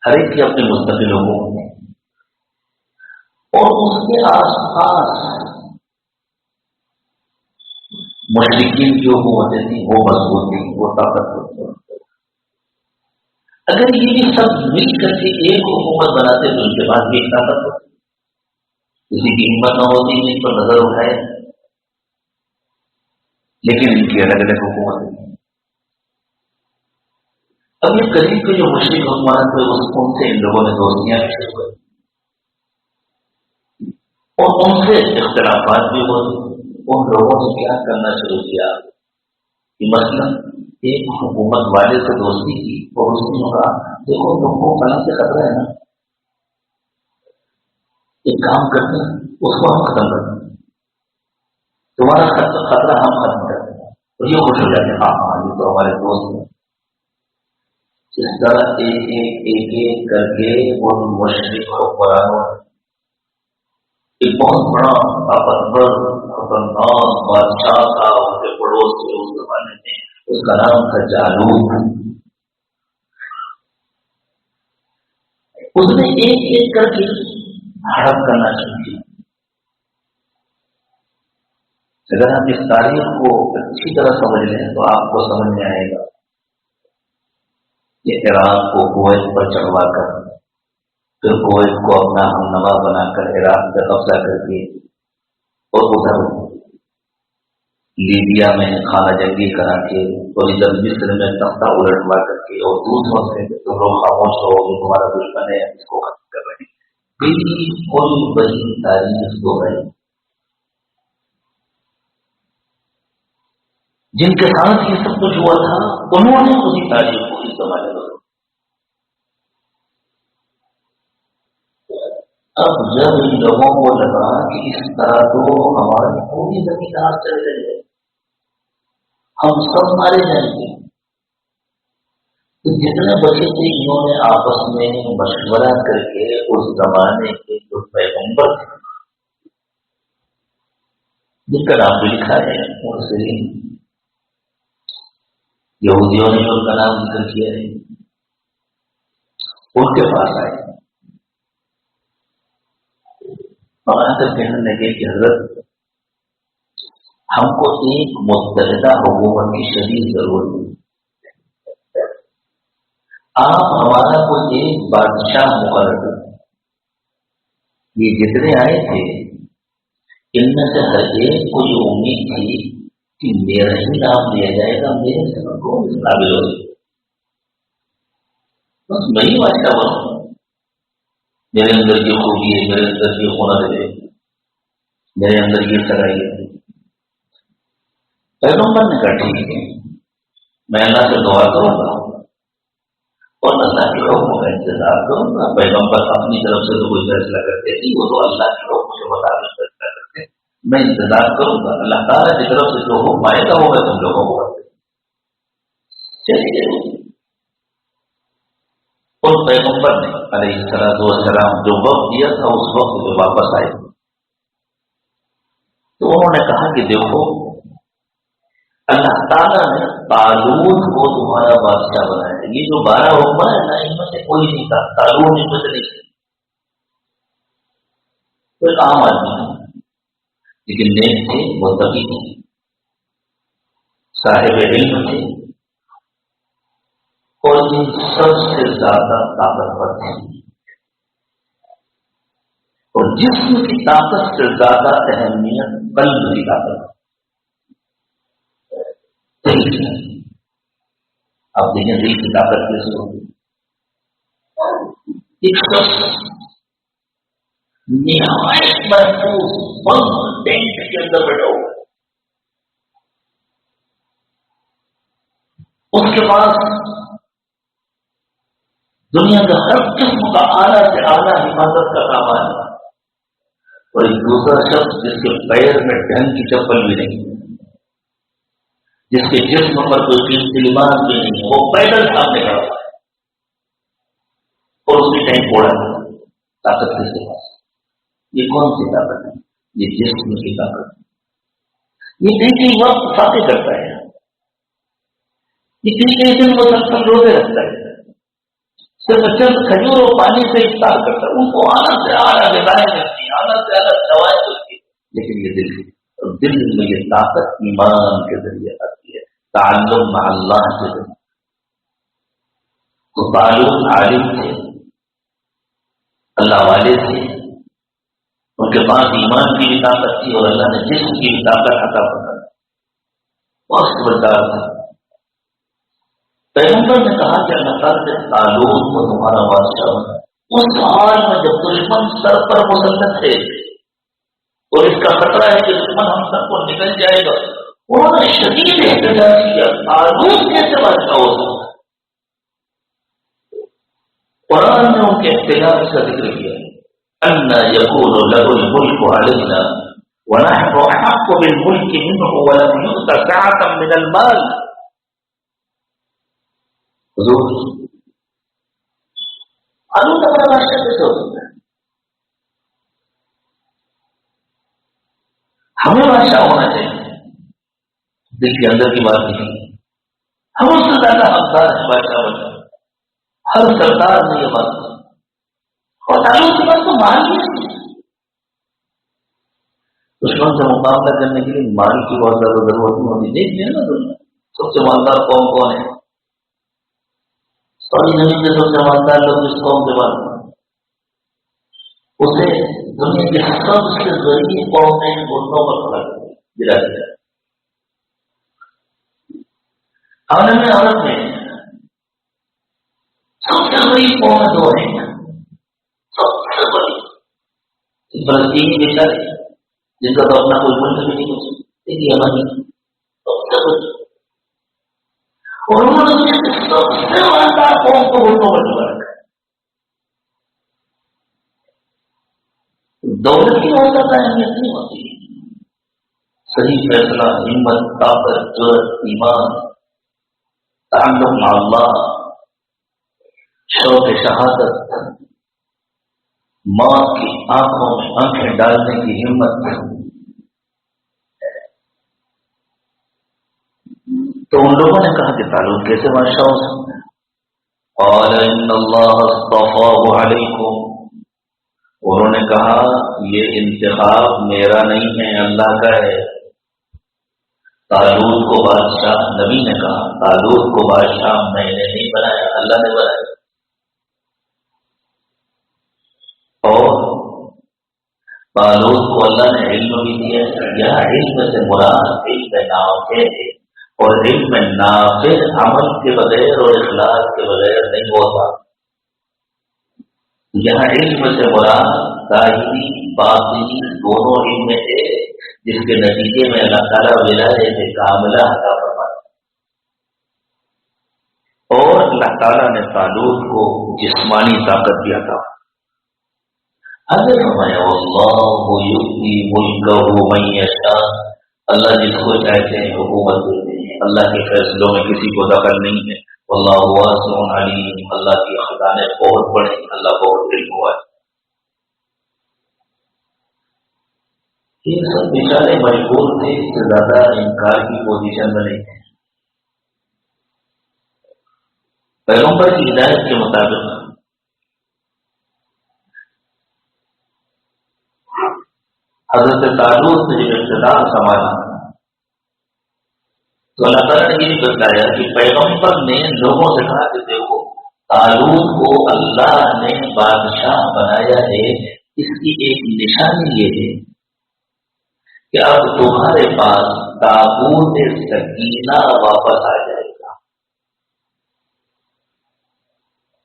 ہر ایک کی اپنے مستقل حکومت ہے، اور اس کے آس پاس مشرقین کی حکومتیں تھیں، وہ مضبوط تھیں، وہ طاقتور تھیں۔ اگر یہ بھی سب مل کر کے ایک حکومت بناتے تو ان کے بعد بھی ایک طاقت ہوتی، کسی کی ہمت نہ ہوتی ان پر نظر اٹھائے، لیکن ان کی الگ الگ حکومتیں ہیں۔ اب یہ قریب کے جو مشرق حکمران تھے ان سے ان لوگوں نے دوستیاں بھی شروع کر اور ان سے اختلافات بھی ہوئے۔ ان لوگوں نے کیا کرنا شروع کیا کہ مثلا ایک حکومت والے سے دوستی کی اور اس نے کہا دیکھو تم کو فلاں سے خطرہ ہے نا، ایک کام کرتے ہیں اس کو ہم ختم کرتے ہیں، تمہارا خطرہ ہم ختم کرتے ہیں، تو یہ خوش ہو جاتے ہیں، ہاں ہاں یہ تو ہمارے دوست ہیں۔ اس طرح ایک کر کے ان مشرق حکمرانوں ایک بہت بڑا طاقتور خطرناک بادشاہ تھا ان کے پڑوس کے اس زمانے میں، اس کا نام تھا جالوت۔ اس نے ایک کر کے ہڑپ کرنا چاہیے۔ اگر ہم اس تاریخ کو اچھی طرح سمجھ لیں تو آپ کو سمجھ میں آئے گا کہ عراق کو کویت پر چڑھوا کر پھر کویت کو اپنا ہم نوا بنا کر عراق کا قبضہ کر کے اور ادھر لیبیا میں خانہ جنگی کرا کے اور ادھر مصر میں تختہ الٹوا کر کے اور دوسروں سے تم لوگ خاموش رہو گے تمہارا دشمن ہے اس کو ختم کر رہے ہیں۔ بالکل وہی تاریخ کو ہے جن کے ساتھ یہ سب کچھ ہوا تھا، انہوں نے اسی تاریخ کو اس زمانے میں۔ اب جب ان لوگوں کو لگا کہ اس طرح تو ہماری پوری زمین آج چل رہی ہے، ہم سب مارے جائیں گے، تو جتنے بچے تھے انہوں نے آپس میں مشورہ کر کے اس زمانے کے جو پیغمبر تھے جن کا نام بھی لکھا ہے مرسلین، یہودیوں نے ان کا نام ذکر کیا ہے، ان کے پاس آئے اور آ کر کہنے لگے کہ حضرت ہم کو ایک متحدہ حکومت کی شدید ضرورت ہے، آپ ہمارا کوئی ایک بادشاہ مقرر کریں۔ یہ جتنے آئے تھے ان میں سے ہر ایک کو یہ امید تھی کہ میرا ہی نام لیا جائے گا، میرے سے کون اس قابل ہو، بس میں ہی بادشاہ بنوں، میرے اندر یہ خوبی ہے، میرے اندر یہ ہنر ہے، میرے اندر یہ صلاحیت ہے۔ پیغمبر نے کہا ٹھیک ہے، میں اللہ سے دعا کروں گا اور اللہ کے حکم کا انتظار کروں گا۔ پیغمبر اپنی طرف سے تو کوئی فیصلہ کرتے نہیں، وہ تو اللہ کے حکم کے مطابق فیصلہ کرتے، میں انتظار کروں گا، اللہ تعالیٰ کی طرف سے جو حکم آئے گا وہ میں تم لوگوں کو کرتے۔ چلیے اور پیغمبر نے علیہ السلام جو وقت دیا تھا اس وقت جو واپس آئے تو انہوں نے کہا کہ دیکھو اللہ تعالیٰ نے طالوت کو تمہارا بادشاہ بنایا، یہ جو 12 حکمراں ہیں نا ان میں سے کوئی نہیں تھا، طالوت ان میں سے نہیں تھا، کوئی عام آدمی تھا لیکن نیک تھے، متقی تھے، صاحب علم تھے اور ان سب سے زیادہ طاقتور تھے، اور جسم کی طاقت سے زیادہ اہمیت قلب کی طاقت۔ آپ دیکھیں دل کی طاقت کیسے ہوگی، ایک شخص نہایت محفوظ بند ٹینٹ کے اندر بیٹھا ہوا، اس کے پاس دنیا کا ہر قسم کا اعلیٰ سے اعلیٰ حفاظت کا سامان ہے، اور ایک دوسرا شخص جس کے پیر میں ڈھنگ کی چپل بھی نہیں، جس کے جسم پر کوئی قیمتی لباس بھی نہیں، وہ پیدل سامنے کھڑا ہوا ہے اور اس کی ٹینک پھوڑا ہے۔ طاقت کس کے پاس؟ یہ کون سی طاقت ہے؟ یہ جسم کی طاقت ہے۔ یہ کئی کئی وقت فاتح کرتا ہے، یہ کئی کئی دن مسلسل روزے رکھتا ہے، صرف چند کھجور اور پانی سے افطار کرتا ہے، ان کو آنا سے آنا غذائیں ملتی ہیں، آنا سے آنا دوائیں ملتی ہیں، لیکن یہ دل میں یہ طاقت ایمان کے ذریعے آتی ہے، تعلق مع اللہ کے ذریعے۔ تو تعلق عالم تھے، اللہ والے تھے، ان کے پاس ایمان کی بھی طاقت تھی اور اللہ نے جسم کی بھی طاقت عطا فرمائی، بہت سمجھدار تھا۔ پیغمبر نے کہا کہ اللہ تعالیٰ نے تعلق کو تمہارا بادشاہ بنا، اس حال میں جب دشمن سر پر مسلط ہے اور اس کا خطرہ ہے کہ دشمن ہم سب کو نکل جائے گا، انہوں نے شدید احتجاج کیا، تعلق کیسے بادشاہ ہو سکتا ہے؟ قرآن نے ان کے احتجاج کا ذکر کیا، أَنَّ يَكُونُ لَهُ الْمُلْكُ عَلَيْنَا وَنَحْنُ أَحَقُّ بِالْمُلْكِ مِنْهُ وَلَمْ يُؤْتَ سَعَةً مِنَ الْمَالِ۔ حضور معلوم ہمارا بادشاہ کیسے ہو سکتا ہے؟ ہمیں بادشاہ ہونا چاہیے، دل کے اندر کی بات نہیں، ہم اس سے زیادہ حقدار ہیں بادشاہ بننا، ہر سردار نے یہ بات اور تعلق کے بعد تو مال ہی نہیں۔ دشمن سے مقابلہ کرنے کے لیے مال کی بہت زیادہ ضرورت نہیں ہوتی، دیکھتے ہیں نا دنیا سب سے مالدار قوم کون ہے؟ ساری زمین کے سب سے مالدار لوگ اس قوم کے بعد اسے دنیا کے سب سے ضروری قوم نے گھٹنوں پر کھڑا گرا دیا۔ عالم میں عورت میں سب سے بڑی قوم دو ہے، سب سے بڑی فلسطینی بیچارے جن کا تو اپنا کوئی ملک بھی نہیں کچھ، لیکن ہماری سب سے بڑی، اور انہوں نے دنیا کے سب سے مالدار قوم کو گھٹنوں پر کھڑا رکھا۔ دولت کی بہت زیادہ اہمیت نہیں ہوتی، صحیح فیصلہ، ہمت، طاقت، جرأت، ایمان، تعلق مع اللہ، شوق شہادت، موت کی آنکھوں میں آنکھیں ڈالنے کی ہمت۔ تو ان لوگوں نے کہا کہ تعلق کیسے بادشاہ ہو سکتا ہے؟ قال ان اللہ اصطفاہ علیکم، انہوں نے کہا یہ انتخاب میرا نہیں ہے، اللہ کا ہے۔ طالوت کو بادشاہ، نبی نے کہا طالوت کو بادشاہ میں نے نہیں بنایا، اللہ نے بنایا۔ اور طالوت کو اللہ نے علم بھی دیا، یہ علم سے مراد علم نافع ہے، اور علم نافع عمل کے بغیر اور اخلاص کے بغیر نہیں ہوتا۔ یہاں علم سے مراد ظاہری باطنی دونوں علم ہے، جس کے نتیجے میں اللہ تعالیٰ ولایت کاملہ عطا فرماتا، اور اللہ تعالیٰ نے طالوت کو جسمانی طاقت بھی عطا۔ حضرت فرمایا واللہ یؤتی ملکہ من یشاء، اللہ جس کو چاہتے ہیں حکومت دیتے ہیں، اللہ کے فیصلوں میں کسی کو دخل نہیں ہے۔ واللہ واسع علیم، اللہ کی خزانے بہت بڑے، اللہ بہت علم ہوا ہے۔ یہ سب بیچارے مجبور تھے، اس سے زیادہ انکار کی پوزیشن میں نہیں تھے۔ پیغمبر کی ہدایت کے مطابق حضرت طالوت نے جب اقتدار سنبھالا تو اللہ تعالیٰ نے یہ بتایا کہ پیغمبر نے لوگوں سے کہا کہ دیکھو طالوت کو اللہ نے بادشاہ بنایا ہے، اس کی ایک نشانی یہ ہے کہ اب تمہارے پاس تابوت سکینہ واپس آ جائے گا۔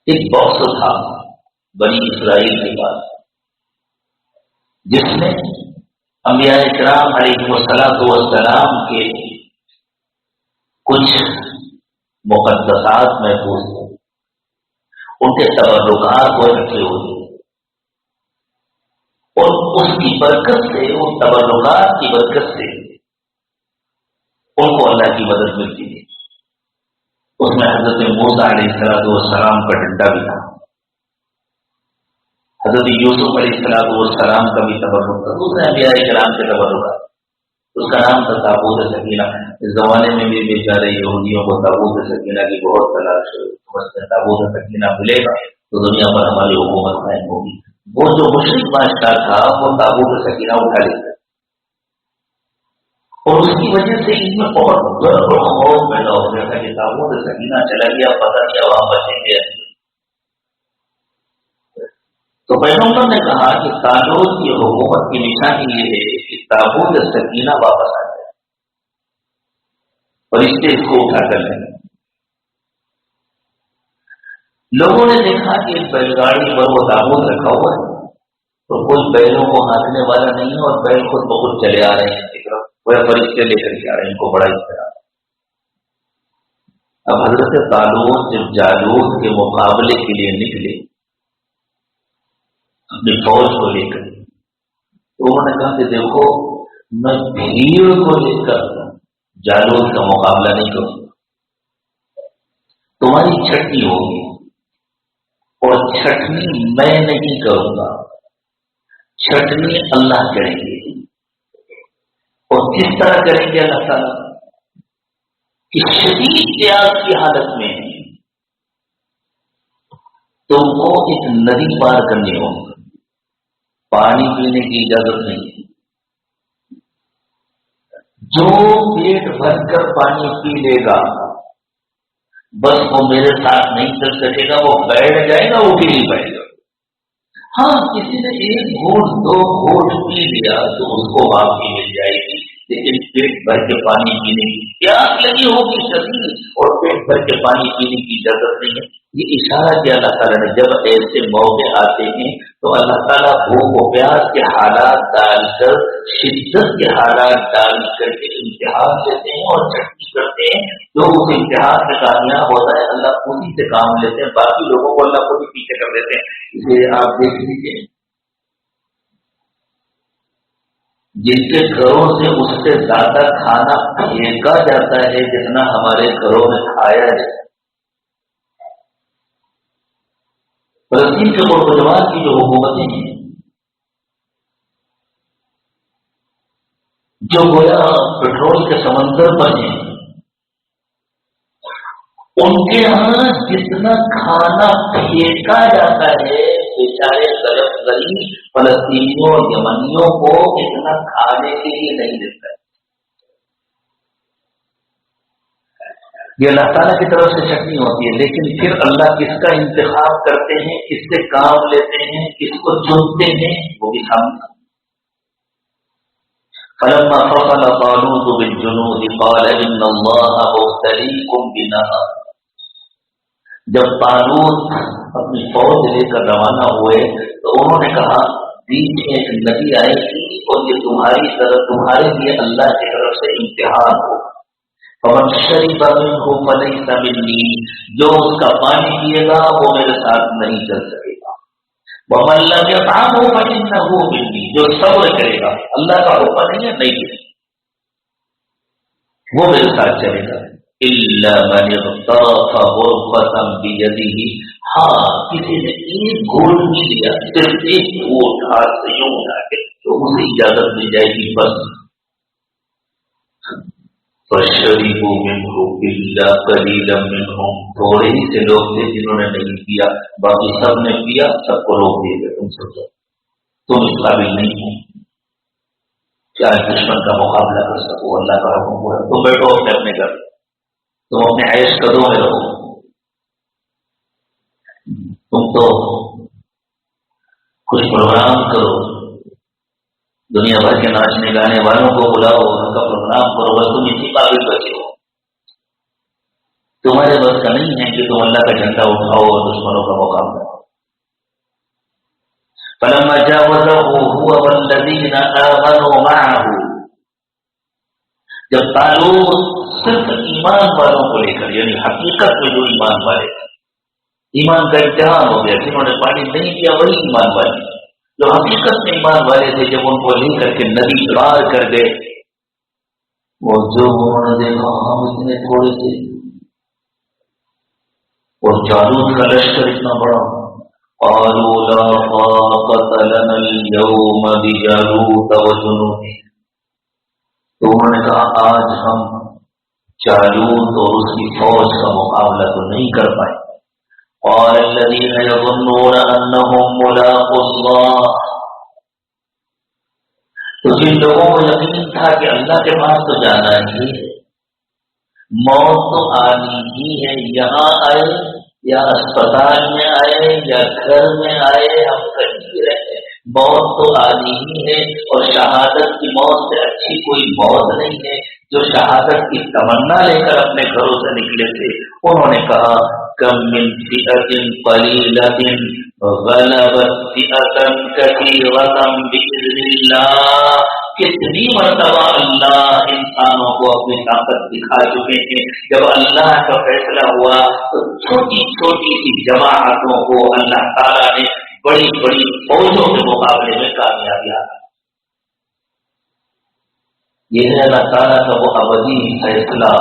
ایک باکس تھا بنی اسرائیل کے پاس جس میں انبیاء کرام علیہ السلام کے کچھ مقدسات محفوظ تھے، ان کے تبرکات وہ رکھے ہوئے، اور اس کی برکت سے، ان تبرکات کی برکت سے ان کو اللہ کی مدد ملتی تھی۔ اس میں حضرت موسیٰ علیہ السلام کا ڈنڈا بھی تھا، حضرت یوسف علیہ السلام کا بھی تبرک تھا، دوسرے انبیاء کرام کے تبرکات۔ اس کا نام تھا تابوت سکینہ. اس زمانے میں بھی بیچارے یہودیوں کو تابوت سکینہ کی بہت تلاش ہے. سمجھتے تابوت سکینہ ملے گا تو دنیا پر ہماری حکومت قائم ہوگی. وہ جو مشرک بادشاہ تھا وہ تابوت سکینہ اٹھا لیتا اور اس کی وجہ سے ان میں بہت خوف پیدا ہو گیا تھا کہ تابوت سکینہ چلا گیا, پتہ کیا وہاں بچیں گے. تو پیغمبر نے کہا کہ طالوت کی حکومت کی نشانی یہ ہے کہ تابوت سکینہ واپس آ جائے اور اس سے اس کو اٹھا کر لیں. لوگوں نے دیکھا کہ ایک بیل گاڑی پر وہ تابوت رکھا ہوا ہے تو کوئی بیلوں کو ہانکنے والا نہیں ہے اور بیل خود بخود چلے آ رہے ہیں, وہ فرشتے لے کر کے آ رہے ہیں. ان کو بڑا اختیار. اب حضرت طالوت جب جالوت کے مقابلے کے لیے نکلے اپنی فوج کو لے کر, تو انہوں نے کہا کہ دیکھو میں بھیڑ کو لے کر جالوت کا مقابلہ نہیں کروں, تمہاری چھٹنی ہوگی اور چھٹنی میں نہیں کروں گا, چھٹنی اللہ کریں گے. اور کس طرح کریں گے اللہ تعالیٰ کہ شدید پیاس کی حالت میں تم کو ایک ندی پار کرنی ہوگی, پانی پینے کی اجازت نہیں. جو پیٹ بھر کر پانی پی لے گا بس وہ میرے ساتھ نہیں چل سکے گا, وہ بیٹھ جائے گا, وہ بھی نہیں بیٹھے گا. ہاں کسی نے ایک گھونٹ دو گھونٹ پی لیا تو اس کو معافی مل جائے گی, لیکن پیٹ بھر کے پانی پینے کی پیاس لگی ہوگی شدید اور پیٹ بھر کے پانی پینے کی اجازت نہیں ہے. یہ اشارہ کیا اللہ تعالیٰ نے. جب ایسے موقع آتے ہیں تو اللہ تعالیٰ بھوک و پیاس کے حالات ڈال کر, شدت کے حالات ڈال کر کے امتحان دیتے ہیں اور چٹنی کرتے ہیں. جو اس امتحان میں کامیاب ہوتا ہے اللہ اسی سے کام لیتے ہیں, باقی لوگوں کو اللہ کو بھی پیچھے کر دیتے ہیں. اسے آپ دیکھ لیجیے جن کے گھروں سے اس سے زیادہ کھانا پھینکا جاتا ہے جتنا ہمارے گھروں میں کھایا جاتا ہے. فلسطین کے نوجوان کی جو حکومتیں ہیں جو گویا پیٹرول کے سمندر پر ہیں, ان کے یہاں جتنا کھانا پھینکا جاتا ہے بیچارے غریب فلسطینیوں یمنیوں کو اتنا کھانے کے لیے نہیں دیتا ہے. یہ اللہ تعالیٰ کی طرف سے چٹنی ہوتی ہے, لیکن پھر اللہ کس کا انتخاب کرتے ہیں, کس سے کام لیتے ہیں, کس کو چنتے ہیں, وہ بھی سامنے. فلما فصل طالوت بالجنود قال ان اللہ مبتلیکم بنہر. جب طالوت اپنی فوج لے کر روانہ ہوئے تو انہوں نے کہا بیچ میں ایک ندی آئے گی اور یہ تمہارے لیے اللہ کی طرف سے امتحان ہو. فمن شرب منه فليس مني, جو اس کا پانی پیے گا وہ میرے ساتھ نہیں چل سکے گا. ومن لم يطعمه فإنه مني, جو صبر کرے گا اللہ کا حکم نہیں ہے نہیں وہ میرے ساتھ چلے گا. الا من اغترف غرفة بيده, ہاں کسی نے ایک گھونٹ بھی لیا, صرف ایک گھونٹ ہاتھ سے یوں اٹھا کے تو اسے اجازت مل جائے گی بس. فشربوا منه الا قليلا منهم, تھوڑے ہی سے لوگ تھے جنہوں نے نہیں پیا, باقی سب نے پیا, سب کو روک دیے گئے. تم سب تم اس قابل نہیں ہو کیا دشمن کا مقابلہ کر سکو, اللہ کا حکم ہوا تم بیٹھو اپنے گھر, تم اپنے عیش قدوں میں رہو, تم تو کچھ پروگرام کرو, دنیا بھر کے ناچنے گانے والوں کو بلاؤ, ان کا پروگرام کرو, تم اسی قابل بچے ہو. تمہارے بس کا نہیں ہے کہ تم اللہ کا جھنڈا اٹھاؤ اور دشمنوں کا مقابلہ کرو. فلما جاوزه هو والذين آمنوا معه, جب طالوت صرف ایمان والوں کو لے کر, یعنی حقیقت میں جو ایمان والے, ایمان کا امتحان ہو گیا, جنہوں نے پانی نہیں کیا وہی ایمان والے, جو حقیقت میں ایمان والے تھے جب ان کو لے کر کے ندی پار کر گئے, وہ جو انہوں نے دیکھا ہم اتنے تھوڑے تھے اور جالوت کا لشکر اتنا بڑا, قالوا لا طاقة لنا اليوم بجالوت وجنوده, تو انہوں نے کہا آج ہم جالوت اور اس کی فوج کا مقابلہ تو نہیں کر پائے. اور الذین یظنون انہم ملاقو اللہ، تو جن لوگوں کو یقین تھا کہ اللہ کے پاس تو جانا ہی ہے، موت تو آنی ہی ہے، یہاں آئے یا اسپتال میں آئے یا گھر میں آئے، ہم کہیں بھی رہے، موت تو آنی ہی ہے. اور شہادت کی موت سے اچھی کوئی موت نہیں ہے. جو شہادت کی تمنا لے کر اپنے گھروں سے نکلے تھے، انہوں نے کہا کم من فئۃ قلیلۃ غلبت فئۃ کثیرۃ بإذن اللہ. کتنی مرتبہ اللہ انسانوں کو اپنی طاقت دکھا چکے ہیں. جب اللہ کا فیصلہ ہوا تو چھوٹی چھوٹی سی جماعتوں کو اللہ تعالیٰ نے بڑی بڑی فوجوں کے مقابلے میں کامیابی عطا. یہ ہے اللہ تعالیٰ کا وہ ابدی فیصلہ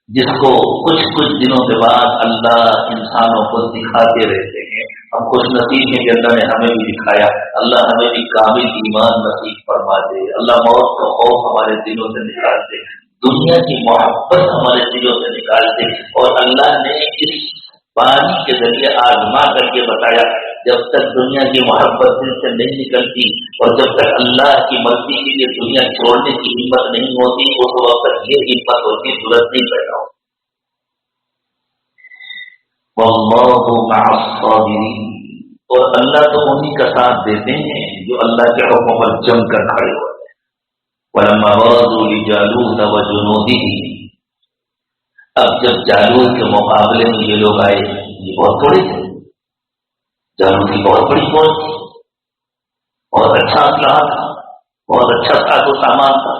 جس کو کچھ دنوں کے بعد اللہ انسانوں کو دکھاتے رہتے ہیں. ہم خوش نصیب ہیں کہ اللہ نے ہمیں بھی دکھایا. اللہ ہمیں بھی کامل ایمان نصیب فرما دے. اللہ موت کا خوف ہمارے دلوں سے نکال دے، دنیا کی محبت ہمارے دلوں سے نکال دے. اور اللہ نے اس پانی کے ذریعے آزما کر کے بتایا جب تک دنیا کی محبت دل سے نہیں نکلتی اور جب تک اللہ کی مرضی کے لیے دنیا چھوڑنے کی ہمت نہیں ہوتی، اس وقت تک یہ ہمت ہوتی ضرورت نہیں پیدا ہوتی. واللہ مع الصابرین، اور اللہ تو انہی کا ساتھ دیتے ہیں جو اللہ کے حکم پر جم کر کھڑے ہوتے ہیں. ولما برزوا لجالوت وجنوده، اب جب جالوت کے مقابلے میں یہ لوگ آئے، یہ بہت تھوڑے تھے، جالوت کی بہت بڑی فوج تھی، بہت اچھا اسلحہ تھا، بہت اچھا ساز و سامان تھا.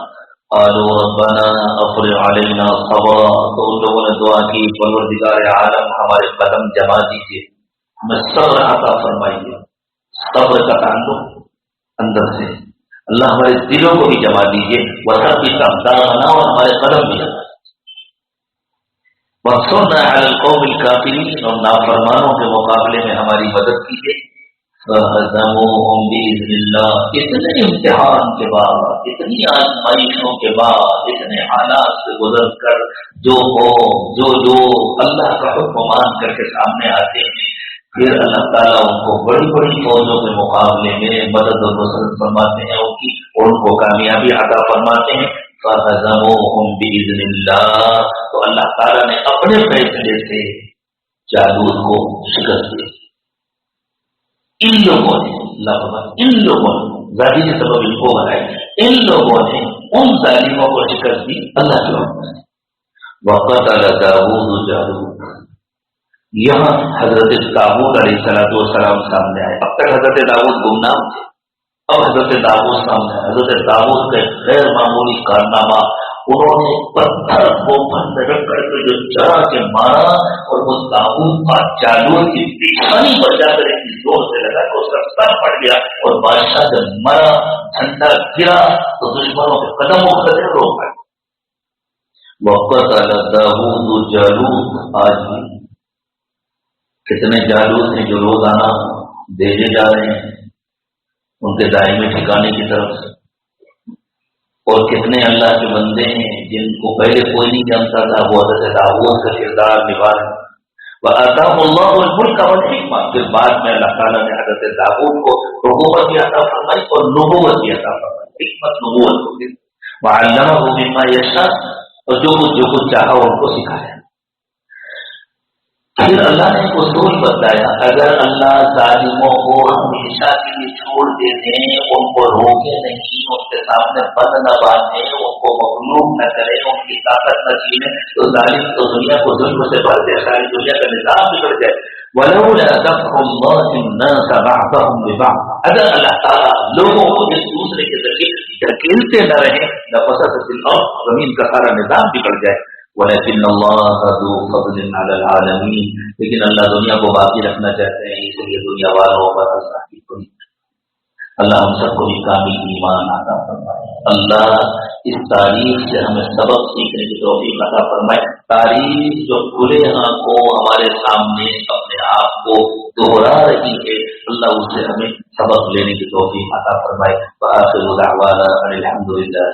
قالوا ربنا افرغ علینا صبرا، تو ان لوگوں نے دعا کی پروردگار عالم ہمارے قدم جما دیجیے، ہمیں صبر عطا فرمائیے. صبر کا تعلق اندر سے، اللہ ہمارے دلوں کو بھی جما دیجیے. وثبت اقدامنا، اور ہمارے قدم بھی جما. وانصرنا علی القوم الکافرین، اور نافرمانوں کے مقابلے میں ہماری مدد کیجیے. فہزموہم بإذن اللہ، اتنے امتحان کے بعد، اتنی آزمائشوں کے بعد، اتنے حالات سے گزر کر جو اللہ کا حکم مان کر کے سامنے آتے ہیں، پھر اللہ تعالیٰ ان کو بڑی بڑی فوجوں کے مقابلے میں مدد و نصرت فرماتے ہیں، ان کو کامیابی عطا فرماتے ہیں. فہزموہم بإذن اللہ، تو اللہ تعالیٰ نے اپنے فیصلے سے جالوت کو شکست دی. ان لوگوں نے ظاہری سبب ان کو بنائے، ان لوگوں نے ان ظالموں کو شکست دی اللہ کے حکم سے. وقتل داؤد جالوت، یہاں حضرت داؤد علیہ السلام سامنے آئے. اب تک حضرت داؤد گمنام تھے، اب حضرت داؤد سامنے آئے. حضرت داؤد کا غیر معمولی کارنامہ، انہوں نے پتھر کو بند رکھ کر کے جو چڑھا کے مارا، اور وہ داؤد کا جالوت کی پیشانی پر جا کر اتنی زور سے لگا کہ اس کا سر پڑ گیا، اور بادشاہ جب مرا، جھنڈا گرا تو دشمنوں کے قدم اٹھتے روک پائے. وقتل داؤد جالوت، آج بھی کتنے جالوت ہیں جو روزانہ بھیجے جا رہے ہیں ان کے دائمی ٹھکانے کی طرف سے، اور کتنے اللہ کے بندے ہیں جن کو پہلے کوئی نہیں جانتا تھا، وہ حضرت داؤد کا کردار نبھا رہے. وآتاہ اللہ الملک والحکمہ، پھر بعد میں اللہ تعالیٰ نے حضرت داؤد کو حکومت بھی عطا فرمائی اور نبوت بھی عطا فرمائی. حکمت نبوت ہوگی. وعلمہ مما یشاء، اور جو کچھ چاہا ان کو سکھایا. پھر اللہ نے اصول بتایا، اگر اللہ ظالموں کو ہمیشہ کے لیے چھوڑ دیتے ہیں، ان کو روکے نہیں، ان کے سامنے بند نہ باندھے، ان کو مغلوب نہ کرے، ان کی طاقت نہ چھینے، تو ظالم تو دنیا کو ظلم سے بھر دے، ساری دنیا کا نظام بگڑ جائے. ولولا دفع اللہ الناس بعضهم ببعض، اگر اللہ تعالیٰ لوگوں کو ایک دوسرے کے ذریعے دھکیلتے نہ رہے، لفسدت الارض، زمین کا سارا نظام بگڑ جائے. ولكن الله ذو فضل على العالمين، لیکن اللہ دنیا کو باقی رکھنا چاہتے ہیں، اس لیے دنیا والوں پر اللہ ہم سب کو بھی کامل ایمان عطا فرمائے. اللہ اس تاریخ سے ہمیں سبق سیکھنے کی توفیق عطا فرمائے. تاریخ جو کھلے آنکھوں ہمارے سامنے اپنے آپ کو دوہرا رہی ہے، اللہ اس سے ہمیں سبق لینے کی توفیق عطا فرمائے. وآخر دعوانا ان الحمد للہ.